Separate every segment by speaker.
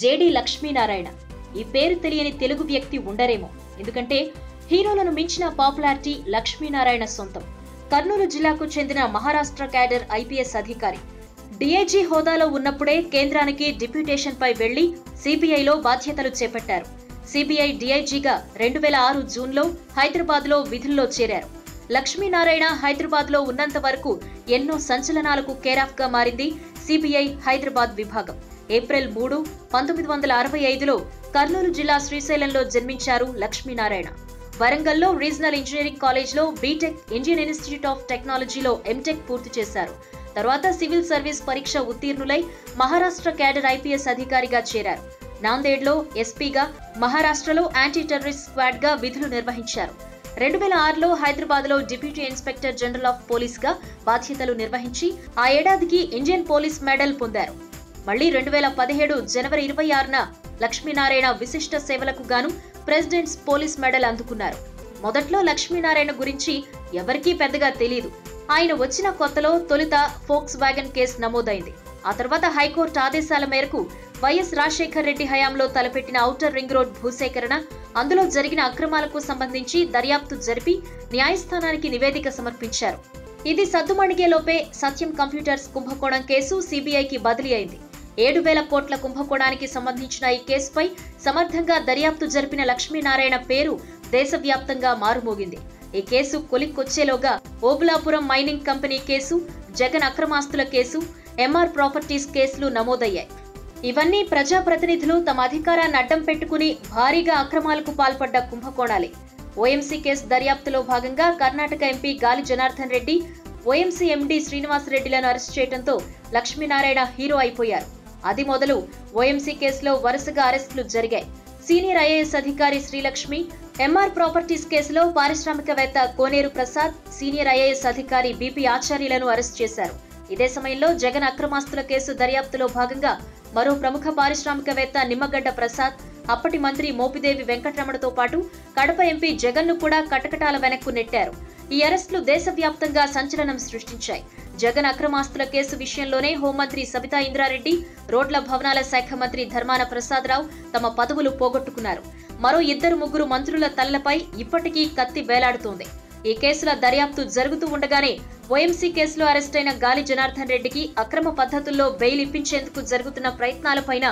Speaker 1: JD Lakshminarayana. ఈ పేరు తెలియని తెలుగు వ్యక్తి ఉండరేమో. ఎందుకంటే హీరోలను మించిన పాపులారిటీ లక్ష్మీనారాయణ సొంతం. కర్నూలు జిల్లాకు చెందిన మహారాష్ట్ర క్యాడర్ ఐపీఎస్ అధికారి. డీఐజీ హోదాలో ఉన్నప్పుడే కేంద్రానికి డిప్యూటేషన్ పై వెళ్లి సిబిఐలో బాధ్యతలు చేపట్టారు. సిబిఐ డీఐజీగా 2006 జూన్లో హైదరాబాద్లో విధుల్లో చేరారు. లక్ష్మీనారాయణ హైదరాబాద్లో ఉన్నంత వరకు ఎన్నో సంచలనాలకు కేరాఫ్గా మారింది సిబిఐ హైదరాబాద్ విభాగం. ఏప్రిల్ 3, 1965లో కర్నూలు జిల్లా శ్రీశైలంలో జన్మించారు లక్ష్మీనారాయణ. వరంగల్లో రీజనల్ ఇంజనీరింగ్ కాలేజ్లో బీటెక్, ఇండియన్ ఇన్స్టిట్యూట్ ఆఫ్ టెక్నాలజీలో ఎంటెక్ పూర్తి చేశారు. తర్వాత సివిల్ సర్వీస్ పరీక్ష ఉత్తీర్ణులై మహారాష్ట్ర క్యాడర్ ఐపీఎస్ అధికారిగా చేరారు. నాందేడ్లో ఎస్పీగా, మహారాష్ట్రలో యాంటీ టెర్రరిస్ట్ స్క్వాడ్ గా విధులు నిర్వహించారు. 2006లో హైదరాబాద్లో deputy inspector general of police గా బాధ్యతలు నిర్వహించి ఆ ఏడాదికి ఇండియన్ పోలీస్ మెడల్ పొందారు. మళ్లీ 2017 జనవరి 26న లక్ష్మీనారాయణ విశిష్ట సేవలకు గాను ప్రెసిడెంట్స్ పోలీస్ మెడల్ అందుకున్నారు. మొదట్లో లక్ష్మీనారాయణ గురించి ఎవరికీ పెద్దగా తెలీదు. ఆయన వచ్చిన కొత్తలో తొలుత ఫోక్స్ వ్యాగన్ కేసు నమోదైంది. ఆ తర్వాత హైకోర్టు ఆదేశాల మేరకు వైఎస్ రాజశేఖర్ రెడ్డి హయాంలో తలపెట్టిన ఔటర్ రింగ్ రోడ్ భూసేకరణ, అందులో జరిగిన అక్రమాలకు సంబంధించి దర్యాప్తు జరిపి న్యాయస్థానానికి నివేదిక సమర్పించారు. ఇది సద్దుమణిగేలోపే సత్యం కంప్యూటర్స్ కుంభకోణం కేసు సిబిఐకి బదిలీ అయింది. 7,000 కోట్ల కుంభకోణానికి సంబంధించిన ఈ కేసుపై సమర్థంగా దర్యాప్తు జరిపిన లక్ష్మీనారాయణ పేరు దేశవ్యాప్తంగా మారుమోగింది. ఈ కేసు కొలిక్కొచ్చేలోగా Obulapuram mining company case, Jagan అక్రమాస్తుల కేసు, ఎంఆర్ ప్రాపర్టీస్ కేసులు నమోదయ్యాయి. ఇవన్నీ ప్రజాప్రతినిధులు తమ అధికారాన్ని అడ్డం పెట్టుకుని భారీగా అక్రమాలకు పాల్పడ్డ కుంభకోణాలే. ఓఎంసీ కేసు దర్యాప్తులో భాగంగా Karnataka MP Gali Janardhan Reddy, OMC MD శ్రీనివాసరెడ్డిలను అరెస్ట్ చేయడంతో లక్ష్మీనారాయణ హీరో అయిపోయారు. అది మొదలు ఓఎంసీ కేసులో వరుసగా అరెస్టులు జరిగాయి. సీనియర్ ఐఏఎస్ అధికారి శ్రీలక్ష్మి, ఎంఆర్ ప్రాపర్టీస్ కేసులో పారిశ్రామికవేత్త కోనేరు ప్రసాద్, సీనియర్ ఐఏఎస్ అధికారి బీపీ ఆచార్యులను అరెస్ట్ చేశారు. ఇదే సమయంలో జగన్ అక్రమాస్తుల కేసు దర్యాప్తులో భాగంగా మరో ప్రముఖ పారిశ్రామికవేత్త నిమ్మగడ్డ ప్రసాద్, అప్పటి మంత్రి మోపిదేవి వెంకటరమణతో పాటు కడప ఎంపీ జగన్ను కూడా కటకటాల వెనక్కు నెట్టారు. ఈ అరెస్టులు దేశవ్యాప్తంగా సంచలనం సృష్టించాయి. జగన్ అక్రమాస్తుల కేసు విషయంలోనే హోంమంత్రి సబితా ఇంద్రారెడ్డి, రోడ్ల భవనాల శాఖ మంత్రి ధర్మాన ప్రసాదరావు తమ పదవులు పోగొట్టుకున్నారు. మరో 2-3 మంత్రుల తలలపై ఇప్పటికీ కత్తి వేలాడుతోంది. ఈ కేసుల దర్యాప్తు జరుగుతూ ఉండగానే ఓఎంసీ కేసులో అరెస్టైన గాలి జనార్దన్ రెడ్డికి అక్రమ పద్ధతుల్లో బెయిల్ ఇప్పించేందుకు జరుగుతున్న ప్రయత్నాలపైన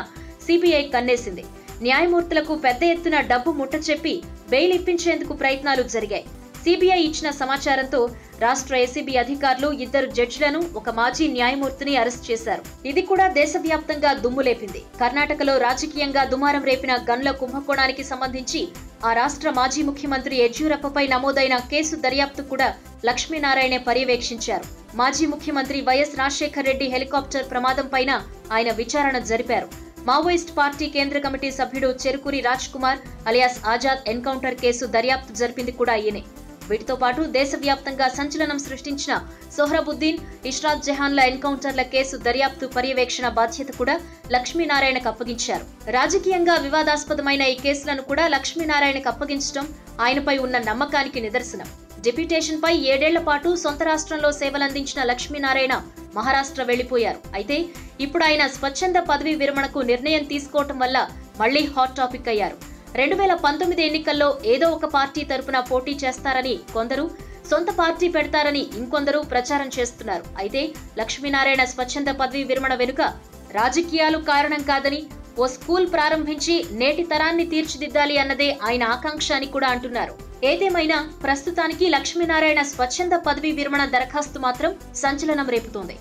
Speaker 1: సిబిఐ కన్నేసింది. న్యాయమూర్తులకు పెద్ద ఎత్తున డబ్బు ముట్టచెప్పి బెయిల్ ఇప్పించేందుకు ప్రయత్నాలు జరిగాయి. సిబిఐ ఇచ్చిన సమాచారంతో రాష్ట్ర ఏసీబీ అధికారులు 2 జడ్జిలను, ఒక మాజీ న్యాయమూర్తిని అరెస్ట్ చేశారు. ఇది కూడా దేశవ్యాప్తంగా దుమ్ము లేపింది. కర్ణాటకలో రాజకీయంగా దుమారం రేపిన గనుల కుంభకోణానికి సంబంధించి ఆ రాష్ట్ర మాజీ ముఖ్యమంత్రి యడ్యూరప్పపై నమోదైన కేసు దర్యాప్తు కూడా లక్ష్మీనారాయణే పర్యవేక్షించారు. మాజీ ముఖ్యమంత్రి వైఎస్ రాజశేఖర్ రెడ్డి హెలికాప్టర్ ప్రమాదం పైన ఆయన విచారణ జరిపారు. మావోయిస్ట్ పార్టీ కేంద్ర కమిటీ సభ్యుడు Cherukuri Raj Kumar alias Azad encounter case దర్యాప్తు జరిపింది కూడా ఈయనే. వీటితో పాటు దేశవ్యాప్తంగా సంచలనం సృష్టించిన సోహ్రాబుద్దీన్, ఇష్రాత్ జహాన్ల ఎన్కౌంటర్ల కేసు దర్యాప్తు పర్యవేక్షణ బాధ్యత కూడా లక్ష్మీనారాయణకు అప్పగించారు. రాజకీయంగా వివాదాస్పదమైన ఈ కేసులను కూడా లక్ష్మీనారాయణకు అప్పగించడం ఆయనపై ఉన్న నమ్మకానికి నిదర్శనం. డిప్యూటేషన్ పై 7 ఏళ్ల పాటు సొంత రాష్ట్రంలో సేవలందించిన లక్ష్మీనారాయణ మహారాష్ట్ర వెళ్లిపోయారు. అయితే ఇప్పుడు ఆయన స్వచ్ఛంద పదవీ విరమణకు నిర్ణయం తీసుకోవటం వల్ల మళ్లీ హాట్ టాపిక్ అయ్యారు. 2019 ఎన్నికల్లో ఏదో ఒక పార్టీ తరపున పోటీ చేస్తారని కొందరు, సొంత పార్టీ పెడతారని ఇంకొందరు ప్రచారం చేస్తున్నారు. అయితే లక్ష్మీనారాయణ స్వచ్ఛంద పదవీ విరమణ వెనుక రాజకీయాలు కారణం కాదని, ఓ స్కూల్ ప్రారంభించి నేటి తరాన్ని తీర్చిదిద్దాలి అన్నదే ఆయన ఆకాంక్ష అని కూడా అంటున్నారు. ఏదేమైనా ప్రస్తుతానికి లక్ష్మీనారాయణ స్వచ్ఛంద పదవీ విరమణ దరఖాస్తు మాత్రం సంచలనం రేపుతోంది.